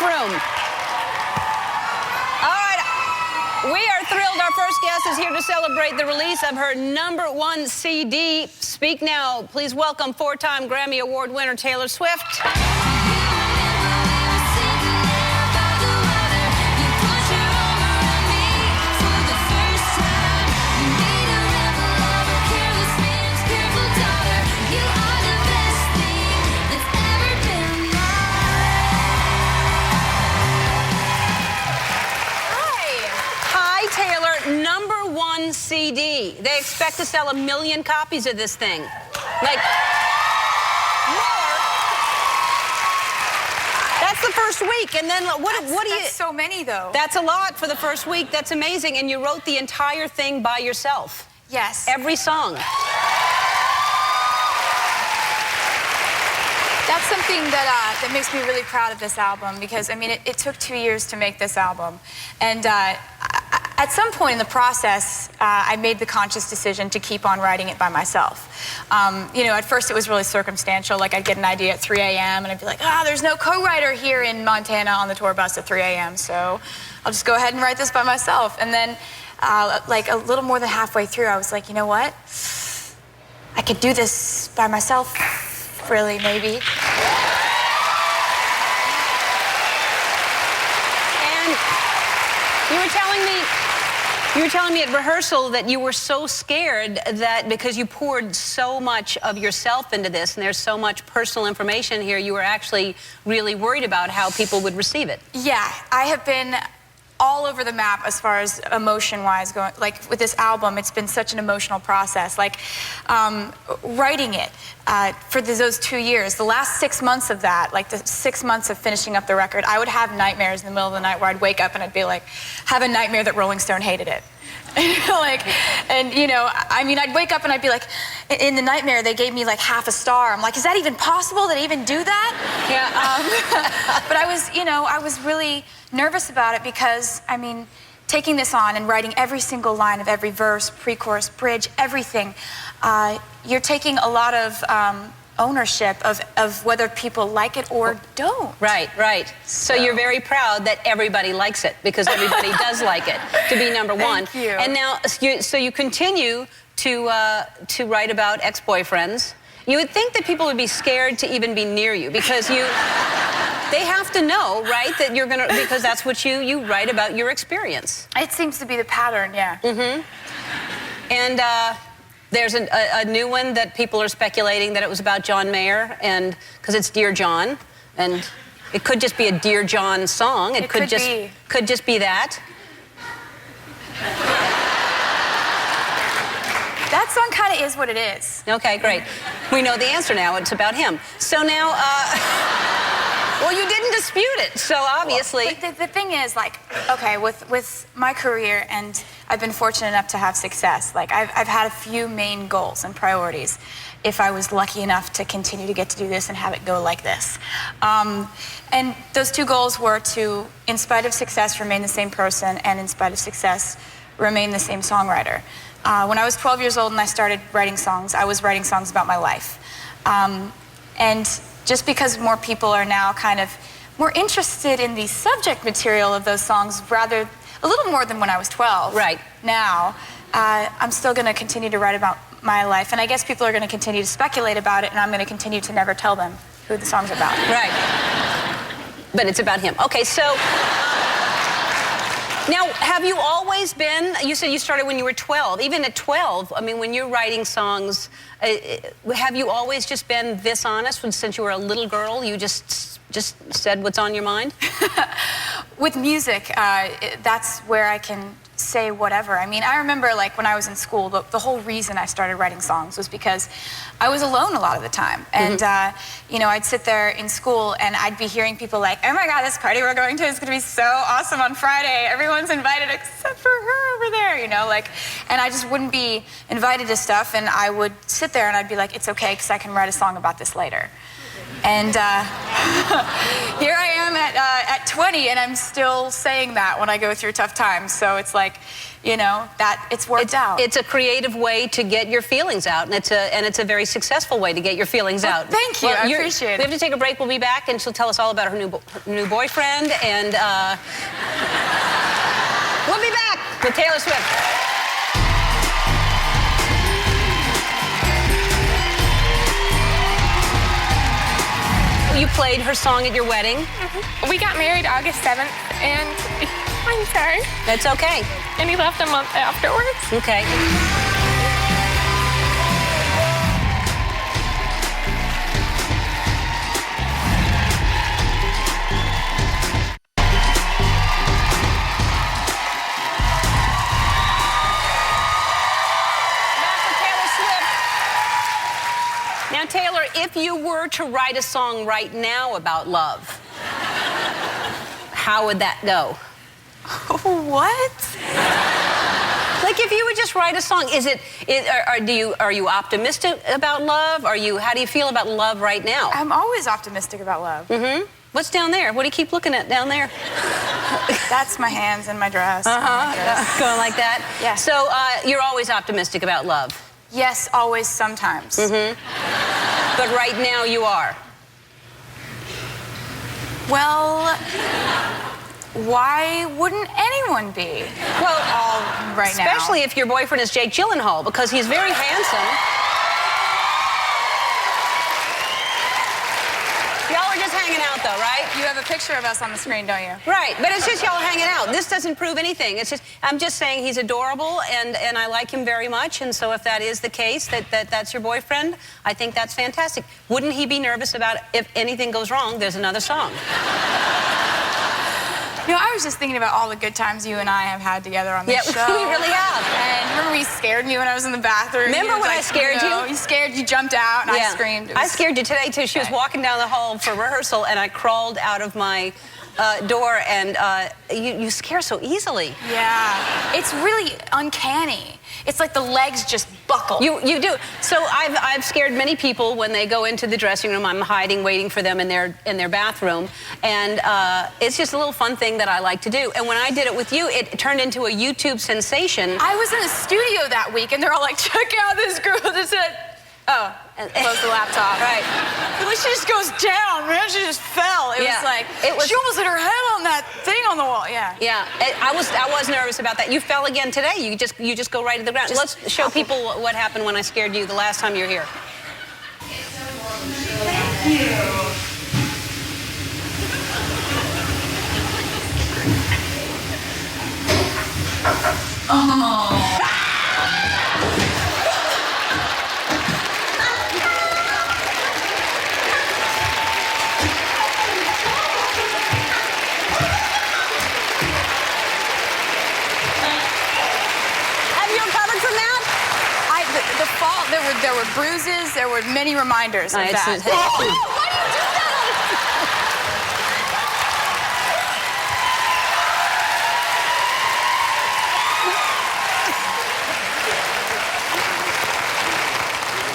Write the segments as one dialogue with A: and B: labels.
A: safe room. All right. We are thrilled. Our first guest is here to celebrate the release of her #1 CD. Speak Now. Please welcome four-time Grammy Award winner Taylor Swift. Taylor, #1 CD. They expect to sell 1 million copies of this thing. Like, more. That's the first week. And then what do you...
B: That's so many, though.
A: That's a lot for the first week. That's amazing. And you wrote the entire thing by yourself.
B: Yes.
A: Every song.
B: That's something that makes me really proud of this album because, I mean, it took 2 years to make this album. And at some point in the process, I made the conscious decision to keep on writing it by myself. You know, at first it was really circumstantial. Like, I'd get an idea at 3 a.m. and I'd be like, there's no co-writer here in Montana on the tour bus at 3 a.m., so I'll just go ahead and write this by myself. And then, like, a little more than halfway through, I was like, you know what? I could do this by myself, really, maybe.
A: And you were telling me at rehearsal that you were so scared that because you poured so much of yourself into this and there's so much personal information here, you were actually really worried about how people would receive it.
B: Yeah, I have been all over the map as far as emotion-wise going. Like, with this album, it's been such an emotional process. Like, writing it for those 2 years, the last 6 months of that, like the 6 months of finishing up the record, I would have nightmares in the middle of the night where I'd wake up and I'd be like, have a nightmare that Rolling Stone hated it. Like, and you know, I mean, I'd wake up and I'd be like, in the nightmare, they gave me like half a star. I'm like, is that even possible? Did they even do that?
A: Yeah.
B: But I was, you know, I was really nervous about it because, I mean, taking this on and writing every single line of every verse, pre-chorus, bridge, everything, you're taking a lot of ownership of whether people like it or don't.
A: Right, right. So you're very proud that everybody likes it because everybody does like it to be #1.
B: Thank you.
A: And now, so you continue to write about ex-boyfriends. You would think that people would be scared to even be near you because they have to know, right, that you're gonna, because that's what you write about your experience.
B: It seems to be the pattern, yeah.
A: Mm-hmm. And there's a new one that people are speculating that it was about John Mayer, and because it's Dear John, and it could just be a Dear John song. It could just be that.
B: That song kind of is what it is.
A: Okay, great. We know the answer now. It's about him. So now, well, you didn't dispute it, so obviously.
B: Well, but the thing is, like, okay, with my career, and I've been fortunate enough to have success, like, I've had a few main goals and priorities if I was lucky enough to continue to get to do this and have it go like this. And those 2 goals were to, in spite of success, remain the same person, and in spite of success, remain the same songwriter. When I was 12 years old and I started writing songs, I was writing songs about my life. And just because more people are now kind of more interested in the subject material of those songs, rather, a little more than when I was 12.
A: Right.
B: Now, I'm still going to continue to write about my life, and I guess people are going to continue to speculate about it, and I'm going to continue to never tell them who the song's about.
A: Right. But it's about him. Okay, so... Now, have you always been, you said you started when you were 12. Even at 12, I mean, when you're writing songs, have you always just been this honest? Since you were a little girl, you just said what's on your mind?
B: With music, that's where I can say whatever. I mean, I remember, like, when I was in school, the whole reason I started writing songs was because I was alone a lot of the time. And, you know, I'd sit there in school and I'd be hearing people like, oh my God, this party we're going to is going to be so awesome on Friday. Everyone's invited except for her over there, you know, like, and I just wouldn't be invited to stuff, and I would sit there and I'd be like, it's okay, because I can write a song about this later. And here I am at 20, and I'm still saying that when I go through tough times. So it's like, you know, that it's worked out.
A: It's a creative way to get your feelings out, and it's a very successul way to get your feelings out.
B: Thank you. I appreciate it.
A: We have to take a break. We'll be back, and she'll tell us all about her new boyfriend. And we'll be back with Taylor Swift. You played her song at your wedding.
C: Mm-hmm. We got married August 7th, and I'm sorry.
A: That's okay.
C: And he left a month afterwards.
A: Okay. Now, Taylor, if you were to write a song right now about love, how would that go?
B: What?
A: Like, if you would just write a song, are you optimistic about love? How do you feel about love right now?
B: I'm always optimistic about love.
A: Mm-hmm. What's down there? What do you keep looking at down there?
B: That's my hands and my dress.
A: Going like that?
B: Yeah.
A: So you're always optimistic about love?
B: Yes, always, sometimes.
A: Mm-hmm. But right now you are?
B: Well, why wouldn't anyone be?
A: Well,
B: right now.
A: Especially if your boyfriend is Jake Gyllenhaal, because he's very handsome. Y'all are just hanging out, though, right?
B: You have a picture of us on the screen, don't you?
A: Right, but it's just y'all hanging out. This doesn't prove anything. I'm just saying he's adorable, and I like him very much, and so if that is the case, that's your boyfriend, I think that's fantastic. Wouldn't he be nervous about if anything goes wrong, there's another song?
B: You know, I was just thinking about all the good times you and I have had together on this show.
A: Yeah, we really have.
B: And remember you scared me when I was in the bathroom?
A: Remember when I scared you?
B: You jumped out, and I screamed.
A: I scared you today, too. She was walking down the hall for rehearsal, and I crawled out of my door, and you scare so easily.
B: Yeah. It's really uncanny. It's like the legs just buckle.
A: You do. So I've scared many people when they go into the dressing room. I'm hiding, waiting for them in their bathroom, and it's just a little fun thing that I like to do. And when I did it with you, it turned into a YouTube sensation.
B: I was in the studio that week, and they're all like, "Check out this girl that said." Oh, close the laptop.
A: Right.
B: She just goes down, man. She just fell. It was like she almost hit her head on that thing on the wall. Yeah.
A: Yeah. I was nervous about that. You fell again today. You just go right to the ground. Let's show people what happened when I scared you the last time you were here.
D: Thank you. Oh.
B: The fall, there were bruises, there were many reminders of that. Why do you do
A: that?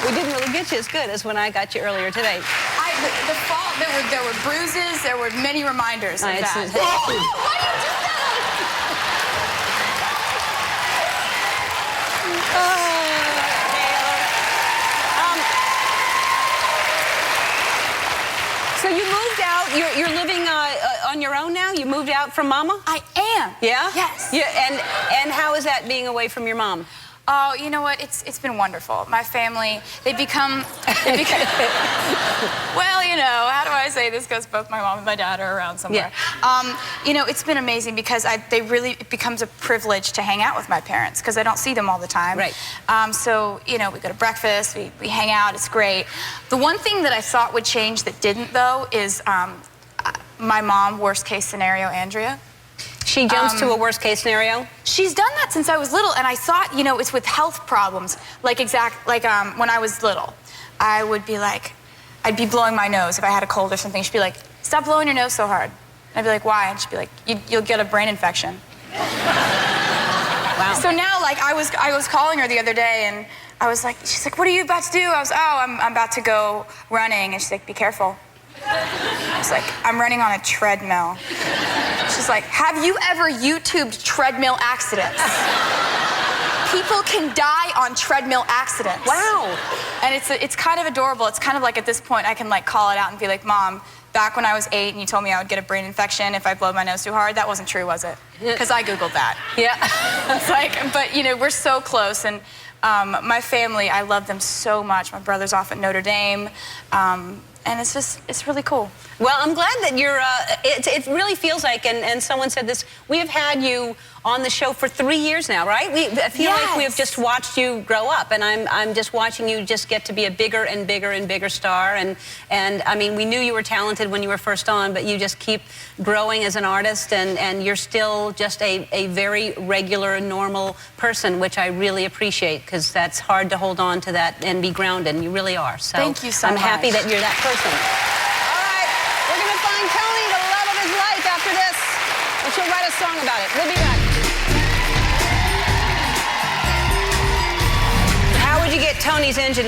A: We didn't really get you as good as when I got you earlier today.
B: The fall, there were bruises, there were many reminders of that. Why do you do that?
A: So you moved out. You're living on your own now? You moved out from Mama?
B: I am.
A: Yeah?
B: Yes.
A: Yeah. And how is that being away from your mom?
B: Oh, you know what? It's been wonderful. My family, they become well, you know, how do I say this? Because both my mom and my dad are around somewhere.
A: Yeah.
B: You know, it's been amazing because it becomes a privilege to hang out with my parents because I don't see them all the time.
A: Right.
B: So, you know, we go to breakfast, we hang out, it's great. The one thing that I thought would change that didn't, though, is my mom, worst case scenario, Andrea.
A: She jumps to a worst case scenario?
B: She's done that since I was little, and I thought, you know, it's with health problems. Like when I was little, I would be like, I'd be blowing my nose if I had a cold or something. She'd be like, "Stop blowing your nose so hard." And I'd be like, "Why?" And she'd be like, "You'll get a brain infection."
A: Wow.
B: So now, like, I was calling her the other day, and I was like, she's like, what are you about to do? I was, I'm about to go running. And she's like, be careful. I was like, I'm running on a treadmill. She's like, have you ever YouTubed treadmill accidents? People can die on treadmill accidents.
A: Wow.
B: And it's kind of adorable. It's kind of like at this point I can like call it out and be like, Mom, back when I was 8 and you told me I would get a brain infection if I blow my nose too hard, that wasn't true, was it? Because I Googled that.
A: Yeah.
B: It's like, but you know, we're so close. And my family, I love them so much. My brother's off at Notre Dame. And it's really cool.
A: Well, I'm glad that you're, it really feels like, and someone said this, we have had you on the show for 3 years now, right? I feel like we have just watched you grow up, and I'm just watching you just get to be a bigger and bigger and bigger star, and I mean, we knew you were talented when you were first on, but you just keep growing as an artist, and you're still just a very regular, normal person, which I really appreciate, because that's hard to hold on to that and be grounded, and you really are. So
B: thank you so
A: much. I'm
B: much.
A: happy that you're that person. All right, we're going to find Tony, the love of his life, after this, and she'll write a song about it. We'll be back. How would you get Tony's engine